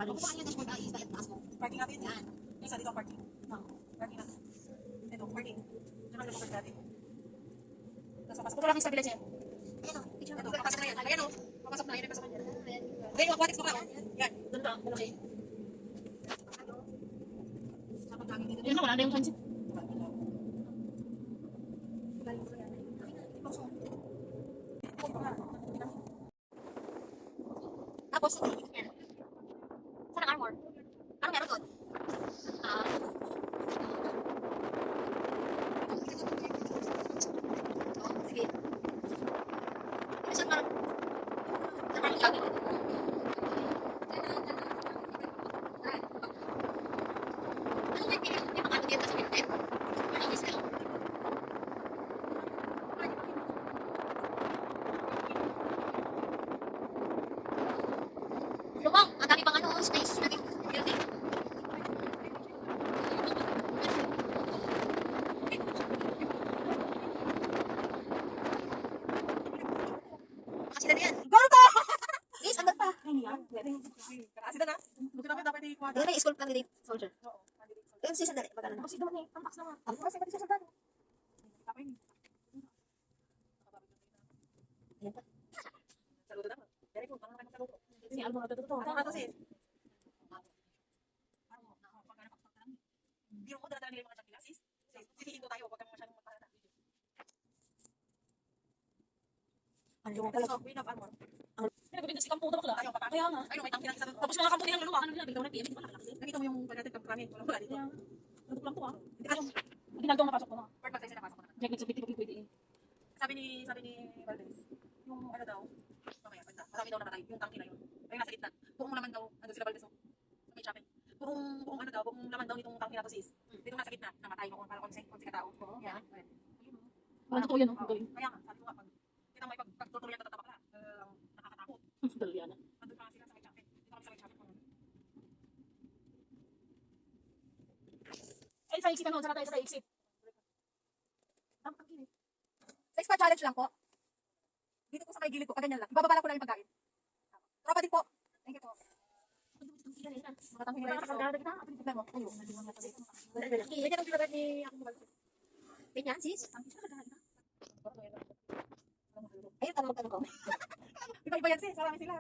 Kung kumain yung dashboard, is bayad taas mo. Parking natin. Yan. Yung isa dito parking. Parking natin. Ito, parking. Diyan ang lumabas natin. Tapos papasok. Ito lang yung stabilizer. Ayan o. Ito, papasok na yan. Ayan o. Papasok na. Yan ang pasok na yan. Ayan yung aquatics mo ka. Yan. Doon ba? Malaki. Sa pagkagin dito. Ayun na, wala na yung sunset. Tapos, yan. Saan ang armor? Ano meron doon? Sige. Saan parang lagi? Ano may mga ano dito sa pintet? May office ka? Lumang, ang dami pang ano, space. Building. Kasi na yan. Gordo! Yes, andun pa. Ay, yan. Kasi na. Buti namin dapat i-kuha. Doon may school candidate soldier. Oo. Ayun si sandali. Magkano na? Kasi doon eh. Ang box naman. Ang Kasi pati sa sandalo. Tapay ni. Ayan pa. Saludo naman. Very good. Parang saludo. Si Albo na totoo. Ano nga to sis? Biro ko dala-dala nila yung mga chakila sis. Sisihin ko tayo. Huwag kang masyadong magparada. Ang lumang pala. So, we have armor. Pinagpapin si Kampo na bakla. Ayaw, papakay. Kaya nga. Ayun, may tangki lang isa doon. Tapos mga kampo nilang luluwa. Ano nila? Biglaw na PM. Di ba nakalaki? Nakita mo yung pagdating kami. Wala dito. Kaya, ano lang to ah. Hindi ka yung Ginagawa napasok ko na. part mag sa napasok ko na. Jack nagsabit ko pwede eh. Sabi ni Valdez, yung ano daw, mamaya, banda, marami daw namatay, yung tangki na yun. Ayun, nasa gitna. Buong laman daw, andun sila Valdez, oh. Sa may chapel. Buong ano daw, buong laman daw nitong tangki na to sis. Dito nasa gitna, namatay noon, parang konsi ka tao. Yan. Parang totoo yan oh. Ang galing. Kaya nga, sabi ko nga, kita mo pagtutuloy ang tatapak na, nakakatakot. Dali yan ah. Andun pa nga sila sa may chapel. Dito kami sa may chapel. Ay, sa exit ano? Saan tayo sa exit? Ang kinig. Sa spa challenge lang po. Dito po sa may gilid ko, kaganyan lang. Ibababa ko lang yung pagkain. Tropa din po. Thank you po. Makatangki na yung Kasagada kita. tignan mo. Ayun, naliwan niya pa dito. Yan ang pinagat ni ako mo. Ganyan, sis? Ayun, tanong ko. Iba-iba yan sis, marami sila.